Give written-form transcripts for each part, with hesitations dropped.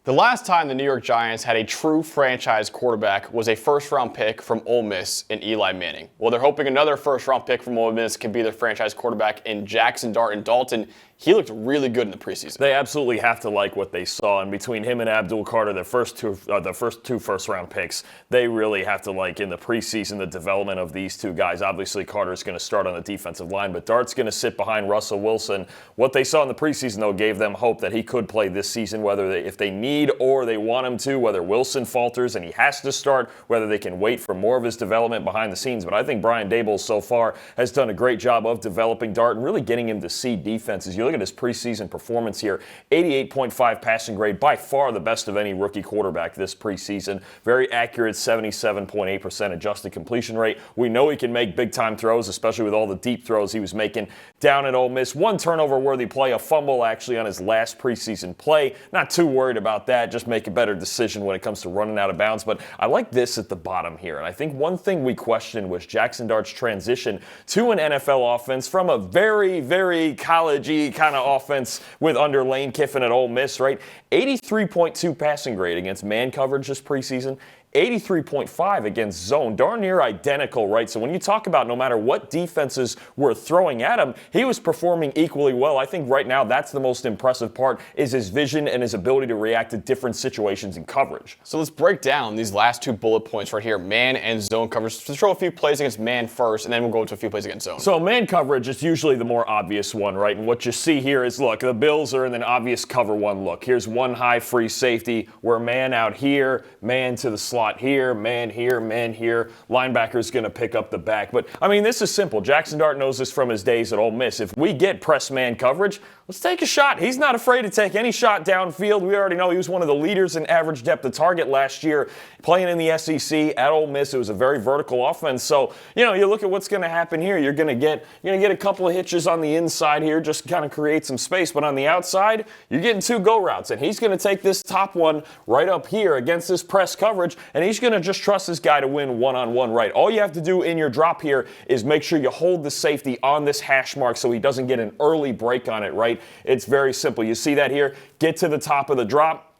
The last time the New York Giants had a true franchise quarterback was a first-round pick from Ole Miss in Eli Manning. Well, they're hoping another first-round pick from Ole Miss can be their franchise quarterback in Jaxson Dart and Dalton. He looked really good in the preseason. They absolutely have to like what they saw, and between him and Abdul Carter, the first two first-round picks, they really have to like in the preseason the development of these two guys. Obviously, Carter's going to start on the defensive line, but Dart's going to sit behind Russell Wilson. What they saw in the preseason, though, gave them hope that he could play this season, if they need or they want him to, whether Wilson falters and he has to start, whether they can wait for more of his development behind the scenes. But I think Brian Daboll so far has done a great job of developing Dart and really getting him to see defenses. You look at his preseason performance here, 88.5 passing grade, by far the best of any rookie quarterback this preseason. Very accurate, 77.8% adjusted completion rate. We know he can make big-time throws, especially with all the deep throws he was making down at Ole Miss. One turnover-worthy play, a fumble actually on his last preseason play. Not too worried about that. Just make a better decision when it comes to running out of bounds. But I like this at the bottom here. And I think one thing we questioned was Jaxson Dart's transition to an NFL offense from a very, very college-y kind of offense with under Lane Kiffin at Ole Miss, right? 83.2 passing grade against man coverage this preseason. 83.5 against zone, darn near identical, right? So when you talk about no matter what defenses were throwing at him, he was performing equally well. I think right now that's the most impressive part is his vision and his ability to react to different situations in coverage. So let's break down these last 2 bullet points right here, man and zone coverage. Let's throw a few plays against man first, and then we'll go into a few plays against zone. So man coverage is usually the more obvious one, right? And what you see here is, look, the Bills are in an obvious cover one look. Here's one high free safety. We're man out here, man to the slot here, man here, man here. Linebacker's going to pick up the back. But, I mean, this is simple. Jaxson Dart knows this from his days at Ole Miss. If we get press man coverage, let's take a shot. He's not afraid to take any shot downfield. We already know he was one of the leaders in average depth of target last year, playing in the SEC at Ole Miss. It was a very vertical offense. So, you look at what's going to happen here. You're going to get a couple of hitches on the inside here, just kind of create some space. But on the outside, you're getting 2 go routes. And he's going to take this top one right up here against this press coverage, and he's going to just trust this guy to win one-on-one, right? All you have to do in your drop here is make sure you hold the safety on this hash mark so he doesn't get an early break on it, right? It's very simple. You see that here? Get to the top of the drop.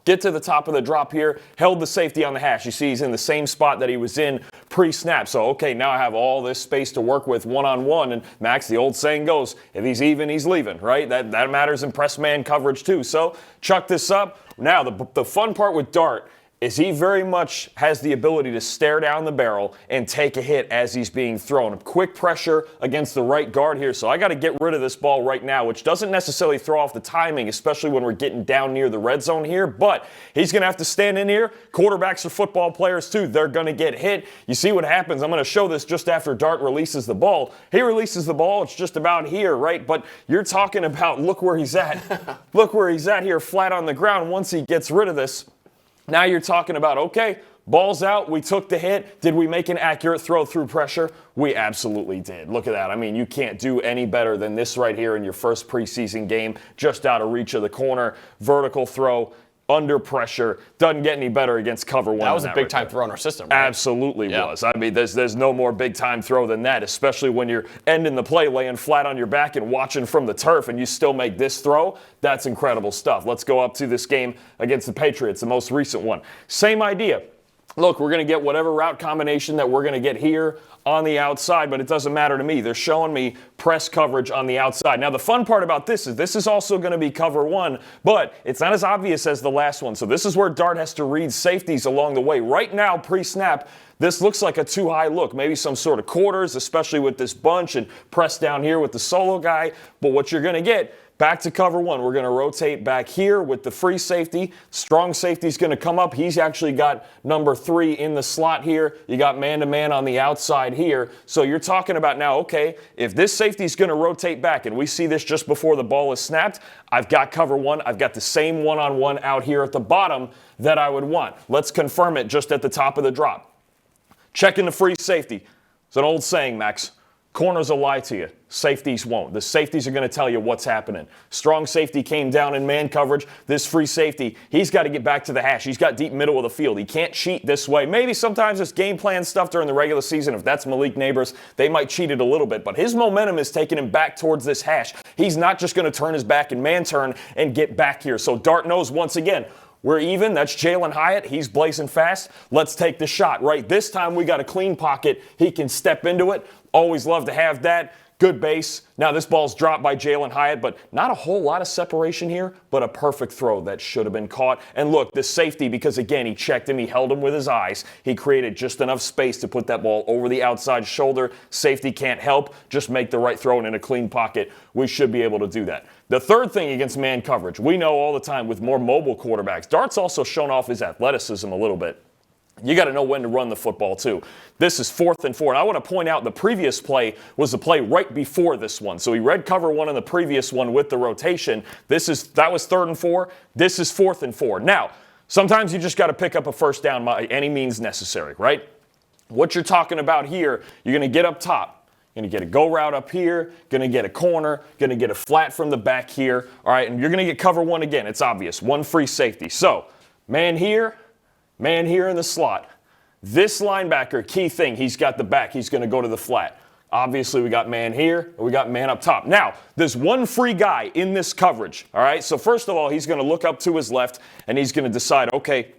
Get to the top of the drop here, held the safety on the hash. You see he's in the same spot that he was in pre-snap. So, okay, now I have all this space to work with one-on-one. And, Max, the old saying goes, if he's even, he's leaving, right? That matters in press man coverage too. So, chuck this up. Now, the fun part with Dart is he very much has the ability to stare down the barrel and take a hit as he's being thrown. Quick pressure against the right guard here, so I got to get rid of this ball right now, which doesn't necessarily throw off the timing, especially when we're getting down near the red zone here, but he's going to have to stand in here. Quarterbacks are football players too. They're going to get hit. You see what happens. I'm going to show this just after Dart releases the ball. He releases the ball. It's just about here, right? But you're talking about, look where he's at. Look where he's at here, flat on the ground once he gets rid of this. Now you're talking about, okay, ball's out, we took the hit. Did we make an accurate throw through pressure? We absolutely did. Look at that. I mean, you can't do any better than this right here in your first preseason game, just out of reach of the corner, vertical throw, under pressure. Doesn't get any better against cover one. That was a big-time throw in our system, right? Absolutely was. I mean, there's no more big-time throw than that, especially when you're ending the play, laying flat on your back and watching from the turf, and you still make this throw. That's incredible stuff. Let's go up to this game against the Patriots, the most recent one. Same idea. Look, we're going to get whatever route combination that we're going to get here on the outside, but it doesn't matter to me. They're showing me press coverage on the outside. Now, the fun part about this is also going to be cover one, but it's not as obvious as the last one. So this is where Dart has to read safeties along the way. Right now, pre-snap, this looks like a too high look, maybe some sort of quarters, especially with this bunch and press down here with the solo guy. But what you're going to get, back to cover one. We're going to rotate back here with the free safety. Strong safety's going to come up. He's actually got number 3 in the slot here. You got man-to-man on the outside here. So you're talking about now, okay, if this safety's going to rotate back, and we see this just before the ball is snapped, I've got cover one. I've got the same one-on-one out here at the bottom that I would want. Let's confirm it just at the top of the drop. Checking the free safety. It's an old saying, Max. Corners will lie to you. Safeties won't. The safeties are going to tell you what's happening. Strong safety came down in man coverage. This free safety, he's got to get back to the hash. He's got deep middle of the field. He can't cheat this way. Maybe sometimes it's game plan stuff during the regular season. If that's Malik Neighbors, they might cheat it a little bit. But his momentum is taking him back towards this hash. He's not just going to turn his back and man turn and get back here. So Dart knows once again, we're even. That's Jalen Hyatt. He's blazing fast. Let's take the shot, right? This time we got a clean pocket. He can step into it. Always love to have that. Good base. Now this ball's dropped by Jalen Hyatt, but not a whole lot of separation here, but a perfect throw that should have been caught. And look, the safety, because again, he checked him, he held him with his eyes. He created just enough space to put that ball over the outside shoulder. Safety can't help, just make the right throw and in a clean pocket. We should be able to do that. The third thing against man coverage, we know all the time with more mobile quarterbacks, Dart's also shown off his athleticism a little bit. You got to know when to run the football, too. This is 4th and 4. And I want to point out the previous play was the play right before this one. So he read cover 1 in the previous one with the rotation. That was 3rd and 4. This is 4th and 4. Now, sometimes you just got to pick up a first down by any means necessary, right? What you're talking about here, you're going to get up top. You're going to get a go route up here, going to get a corner, going to get a flat from the back here. All right, and you're going to get cover 1 again. It's obvious. 1 free safety. So, man here in the slot. This linebacker, key thing, he's got the back. He's going to go to the flat. Obviously, we got man here, and we got man up top. Now, there's one free guy in this coverage, all right? So first of all, he's going to look up to his left, and he's going to decide, okay,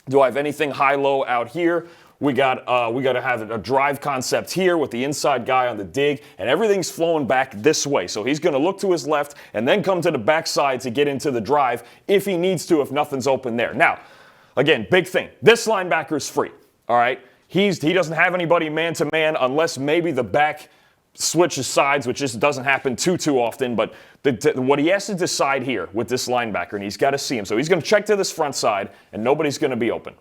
do I have anything high-low out here? We got to have a drive concept here with the inside guy on the dig, and everything's flowing back this way. So he's going to look to his left and then come to the backside to get into the drive if he needs to, if nothing's open there. Now, again, big thing. This linebacker is free, all right? He doesn't have anybody man-to-man unless maybe the back switches sides, which just doesn't happen too often. But what he has to decide here with this linebacker, and he's got to see him. So he's going to check to this front side, and nobody's going to be open.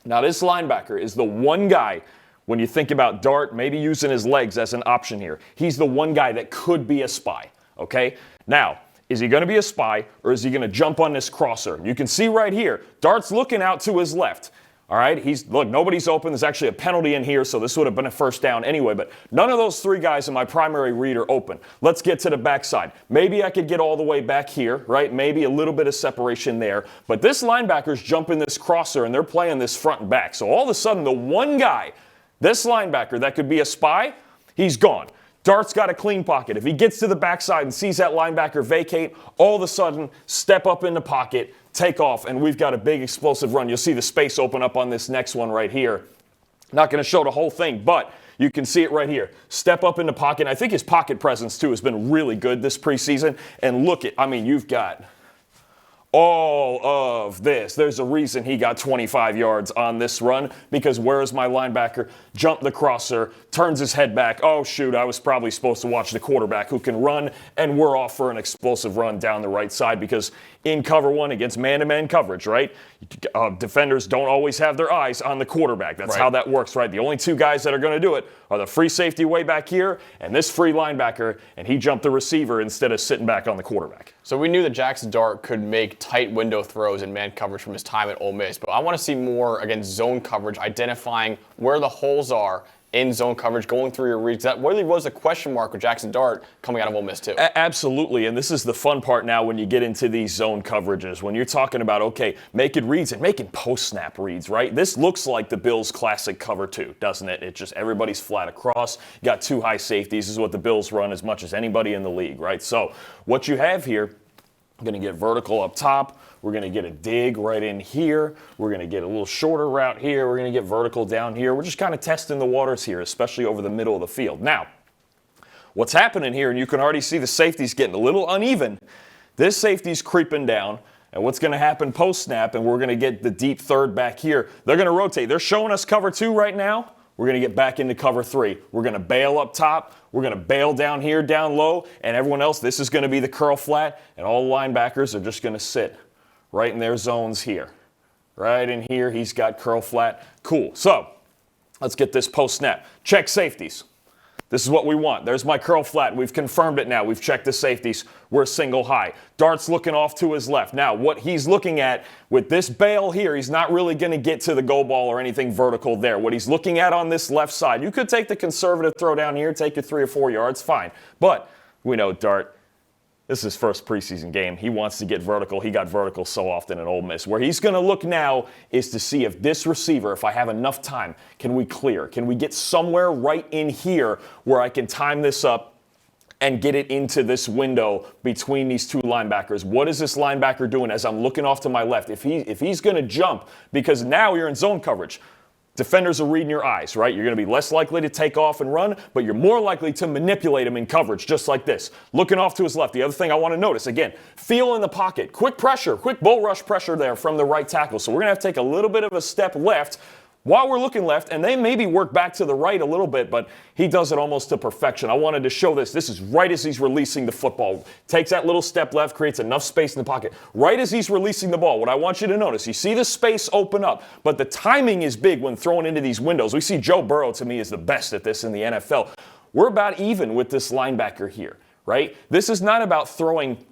Now, this linebacker is the one guy, when you think about Dart, maybe using his legs as an option here. He's the one guy that could be a spy, okay? Now, is he going to be a spy, or is he going to jump on this crosser? You can see right here, Dart's looking out to his left. All right, look, nobody's open. There's actually a penalty in here, so this would have been a first down anyway. But none of those 3 guys in my primary read are open. Let's get to the backside. Maybe I could get all the way back here, right? Maybe a little bit of separation there. But this linebacker's jumping this crosser, and they're playing this front and back. So all of a sudden, the one guy, this linebacker that could be a spy, he's gone. Dart's got a clean pocket. If he gets to the backside and sees that linebacker vacate, all of a sudden, step up in the pocket, take off, and we've got a big explosive run. You'll see the space open up on this next one right here. Not going to show the whole thing, but you can see it right here. Step up in the pocket. I think his pocket presence, too, has been really good this preseason. And look at, you've got all of this. There's a reason he got 25 yards on this run, because where is my linebacker? Jump the crosser, turns his head back. Oh, shoot, I was probably supposed to watch the quarterback who can run, and we're off for an explosive run down the right side, because in cover 1 against man-to-man coverage, right? Defenders don't always have their eyes on the quarterback. That's how that works, right? The only 2 guys that are going to do it are the free safety way back here and this free linebacker, and he jumped the receiver instead of sitting back on the quarterback. So we knew that Jaxson Dart could make tight window throws in man coverage from his time at Ole Miss, but I want to see more against zone coverage, identifying where the holes are in zone coverage, going through your reads. That really was a question mark with Jaxson Dart coming out of Ole Miss, too. Absolutely, and this is the fun part now when you get into these zone coverages. When you're talking about, okay, making reads and making post-snap reads, right? This looks like the Bills' classic cover 2, doesn't it? It's just everybody's flat across. You got 2 high safeties. This is what the Bills run as much as anybody in the league, right? So what you have here, I'm going to get vertical up top. We're going to get a dig right in here. We're going to get a little shorter route here. We're going to get vertical down here. We're just kind of testing the waters here, especially over the middle of the field. Now, what's happening here, and you can already see the safety's getting a little uneven. This safety's creeping down, and what's going to happen post-snap, and we're going to get the deep third back here. They're going to rotate. They're showing us cover 2 right now. We're going to get back into cover 3. We're going to bail up top. We're going to bail down here, down low, and everyone else, this is going to be the curl flat, and all the linebackers are just going to sit right in their zones here. Right in here, he's got curl flat. Cool. So, let's get this post-snap. Check safeties. This is what we want. There's my curl flat. We've confirmed it now. We've checked the safeties. We're single high. Dart's looking off to his left. Now, what he's looking at with this bail here, he's not really going to get to the go ball or anything vertical there. What he's looking at on this left side, you could take the conservative throw down here, take your 3 or 4 yards, fine. But we know Dart, this is his first preseason game. He wants to get vertical. He got vertical so often at Ole Miss. Where he's going to look now is to see if this receiver, if I have enough time, can we clear? Can we get somewhere right in here where I can time this up and get it into this window between these two linebackers? What is this linebacker doing as I'm looking off to my left? If he's going to jump, because now you're in zone coverage. Defenders are reading your eyes, right? You're going to be less likely to take off and run, but you're more likely to manipulate him in coverage, just like this. Looking off to his left. The other thing I want to notice, again, feel in the pocket. Quick pressure, quick bull rush pressure there from the right tackle. So we're going to have to take a little bit of a step left while we're looking left, and they maybe work back to the right a little bit, but he does it almost to perfection. I wanted to show this. This is right as he's releasing the football. Takes that little step left, creates enough space in the pocket. Right as he's releasing the ball, what I want you to notice, you see the space open up, but the timing is big when throwing into these windows. We see Joe Burrow, to me, is the best at this in the NFL. We're about even with this linebacker here, right? This is not about throwing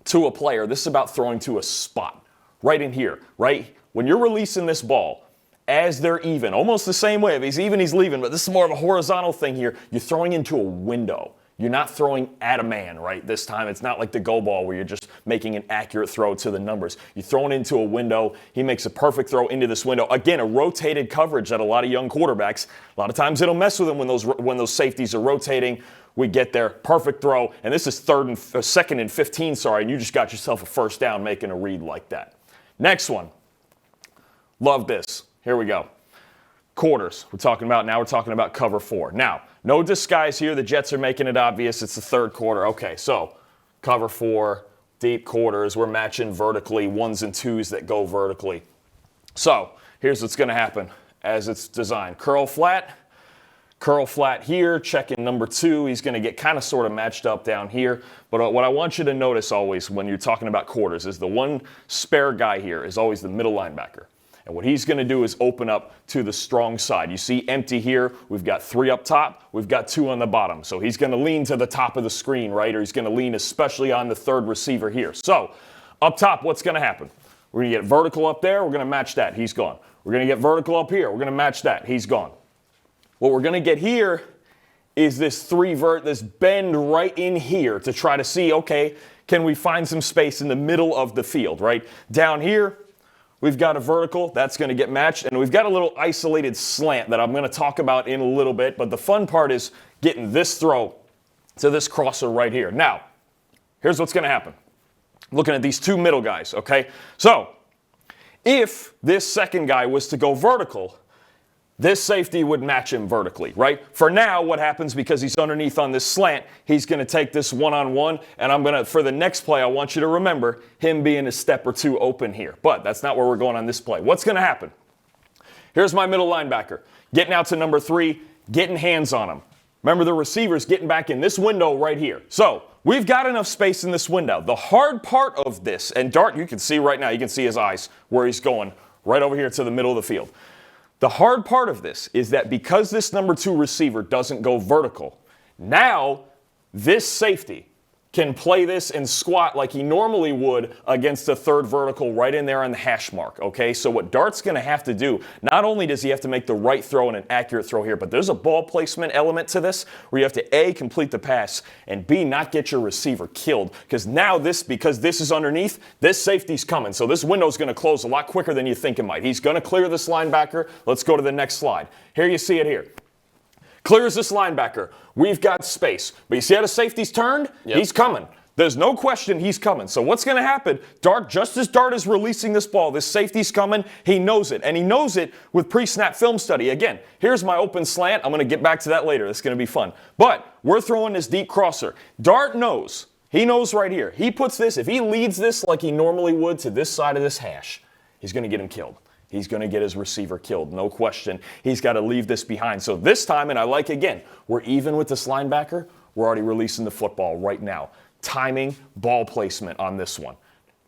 to a player. This is about throwing to a spot right in here, right? When you're releasing this ball, as they're even, almost the same way. If he's even, he's leaving, but this is more of a horizontal thing here. You're throwing into a window. You're not throwing at a man, right? This time, it's not like the go ball where you're just making an accurate throw to the numbers. You're throwing into a window. He makes a perfect throw into this window. Again, a rotated coverage that a lot of young quarterbacks, a lot of times it'll mess with them when those safeties are rotating. We get there, perfect throw, and this is second and 15, and you just got yourself a first down making a read like that. Next one. Love this. Here we go. Quarters. We're talking about cover 4. Now, no disguise here. The Jets are making it obvious. It's the third quarter. Okay, so cover 4, deep quarters. We're matching vertically, 1s and 2s that go vertically. So here's what's going to happen as it's designed. Curl flat here, checking number 2. He's going to get kind of sort of matched up down here. But what I want you to notice always when you're talking about quarters is the one spare guy here is always the middle linebacker. And what he's going to do is open up to the strong side. You see empty here. We've got 3 up top. We've got 2 on the bottom. So he's going to lean to the top of the screen, right? Or he's going to lean especially on the third receiver here. So up top, what's going to happen? We're going to get vertical up there. We're going to match that. He's gone. We're going to get vertical up here. We're going to match that. He's gone. What we're going to get here is this this bend right in here to try to see, okay, can we find some space in the middle of the field, right? Down here, we've got a vertical, that's going to get matched, and we've got a little isolated slant that I'm going to talk about in a little bit, but the fun part is getting this throw to this crosser right here. Now, here's what's going to happen. Looking at these 2 middle guys, okay? So, if this second guy was to go vertical, this safety would match him vertically, right? For now, what happens because he's underneath on this slant, he's going to take this one-on-one, and for the next play, I want you to remember him being a step or 2 open here. But that's not where we're going on this play. What's going to happen? Here's my middle linebacker, getting out to number 3, getting hands on him. Remember, the receiver's getting back in this window right here. So, we've got enough space in this window. The hard part of this, and Dart, you can see right now, you can see his eyes where he's going, right over here to the middle of the field. The hard part of this is that because this number 2 receiver doesn't go vertical, now this safety can play this and squat like he normally would against the third vertical right in there on the hash mark, okay? So what Dart's going to have to do, not only does he have to make the right throw and an accurate throw here, but there's a ball placement element to this where you have to A, complete the pass, and B, not get your receiver killed. Because now because this is underneath, this safety's coming. So this window's going to close a lot quicker than you think it might. He's going to clear this linebacker. Let's go to the next slide. Here you see it here. Clears this linebacker. We've got space. But you see how the safety's turned? Yep. He's coming. There's no question he's coming. So what's going to happen? Dart, just as Dart is releasing this ball, this safety's coming. He knows it. And he knows it with pre-snap film study. Again, here's my open slant. I'm going to get back to that later. It's going to be fun. But we're throwing this deep crosser. Dart knows. He knows right here. He puts this, if he leads this like he normally would to this side of this hash, he's going to get him killed. He's going to get his receiver killed, no question. He's got to leave this behind. So this time, and I like again, we're even with this linebacker. We're already releasing the football right now. Timing, ball placement on this one.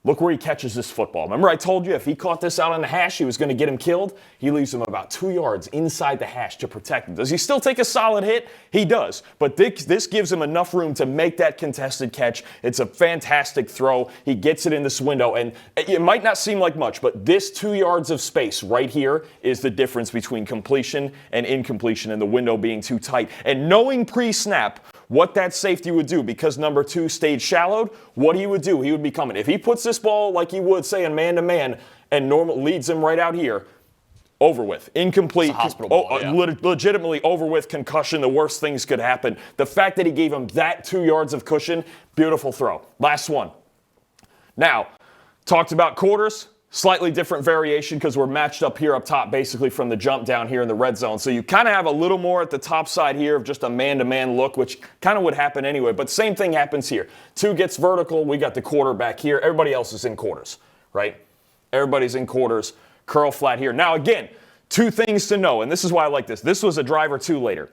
Look where he catches this football. Remember I told you if he caught this out on the hash, he was going to get him killed? He leaves him about 2 yards inside the hash to protect him. Does he still take a solid hit? He does. But this gives him enough room to make that contested catch. It's a fantastic throw. He gets it in this window. And it might not seem like much, but this 2 yards of space right here is the difference between completion and incompletion and the window being too tight. And knowing pre-snap what that safety would do, because number 2 stayed shallowed, what he would do, he would be coming. If he puts this ball like he would, say, in man-to-man, and normal leads him right out here, over with. Incomplete. It's a hospital ball, yeah. Legitimately over with, concussion, the worst things could happen. The fact that he gave him that 2 yards of cushion, beautiful throw. Last one. Now, talked about quarters. Slightly different variation because we're matched up here up top basically from the jump down here in the red zone. So you kind of have a little more at the top side here of just a man-to-man look, which kind of would happen anyway. But same thing happens here. 2 gets vertical. We got the quarterback here. Everybody else is in quarters, right? Everybody's in quarters. Curl flat here. Now, again, 2 things to know, and this is why I like this. This was a drive or 2 later.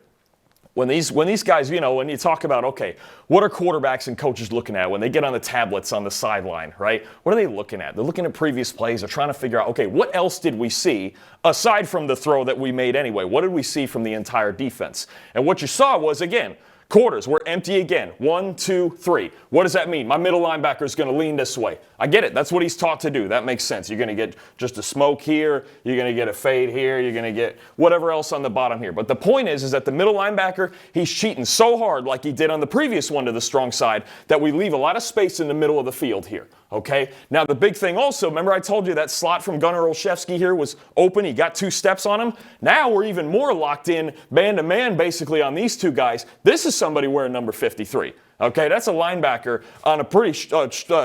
When these guys, when you talk about, okay, what are quarterbacks and coaches looking at when they get on the tablets on the sideline, right? What are they looking at? They're looking at previous plays. They're trying to figure out, okay, what else did we see aside from the throw that we made anyway? What did we see from the entire defense? And what you saw was, again, quarters were empty again. 1, 2, 3. What does that mean? My middle linebacker is going to lean this way. I get it. That's what he's taught to do. That makes sense. You're going to get just a smoke here. You're going to get a fade here. You're going to get whatever else on the bottom here. But the point is that the middle linebacker, he's cheating so hard like he did on the previous one to the strong side that we leave a lot of space in the middle of the field here. Okay? Now, the big thing also, remember I told you that slot from Gunnar Olszewski here was open. He got 2 steps on him. Now we're even more locked in man-to-man basically on these 2 guys. This is somebody wearing number 53. Okay, that's a linebacker on a pretty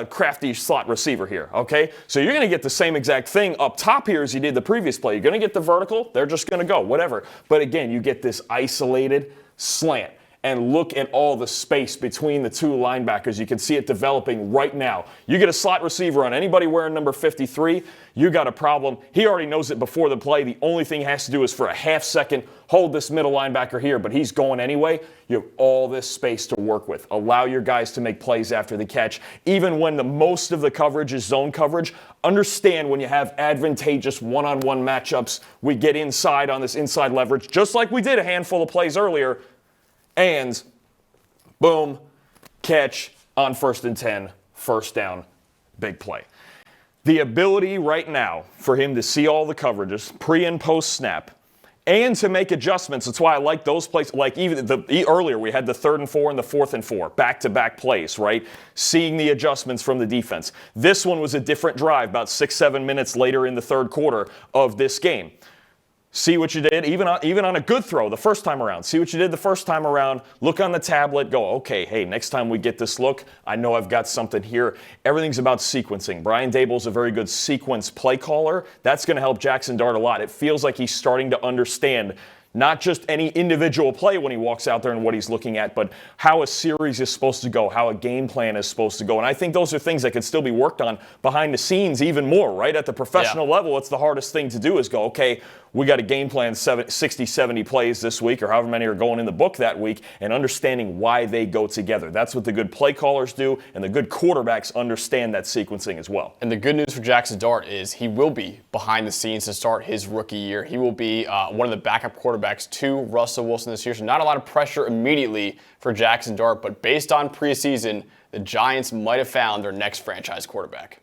crafty slot receiver here, okay? So you're going to get the same exact thing up top here as you did the previous play. You're going to get the vertical. They're just going to go, whatever. But again, you get this isolated slant. And look at all the space between the 2 linebackers. You can see it developing right now. You get a slot receiver on anybody wearing number 53, you got a problem. He already knows it before the play. The only thing he has to do is for a half second, hold this middle linebacker here, but he's going anyway. You have all this space to work with. Allow your guys to make plays after the catch. Even when the most of the coverage is zone coverage, understand when you have advantageous one-on-one matchups, we get inside on this inside leverage, just like we did a handful of plays earlier. And boom, catch on 1st and 10, first down, big play. The ability right now for him to see all the coverages, pre and post snap, and to make adjustments. That's why I like those plays. Like even earlier, we had the 3rd and 4 and the 4th and 4, back-to-back plays, right? Seeing the adjustments from the defense. This one was a different drive, about 6-7 minutes later in the 3rd quarter of this game. See what you did, even on a good throw the first time around. See what you did the first time around. Look on the tablet. Go, okay, hey, next time we get this look, I know I've got something here. Everything's about sequencing. Brian Daboll's a very good sequence play caller. That's going to help Jaxson Dart a lot. It feels like he's starting to understand not just any individual play when he walks out there and what he's looking at, but how a series is supposed to go, how a game plan is supposed to go. And I think those are things that could still be worked on behind the scenes even more, right? At the professional level, it's the hardest thing to do is go, okay, we got a game plan 60, 70 plays this week or however many are going in the book that week and understanding why they go together. That's what the good play callers do, and the good quarterbacks understand that sequencing as well. And the good news for Jaxson Dart is he will be behind the scenes to start his rookie year. He will be one of the backup quarterbacks to Russell Wilson this year. So not a lot of pressure immediately for Jaxson Dart, but based on preseason, the Giants might have found their next franchise quarterback.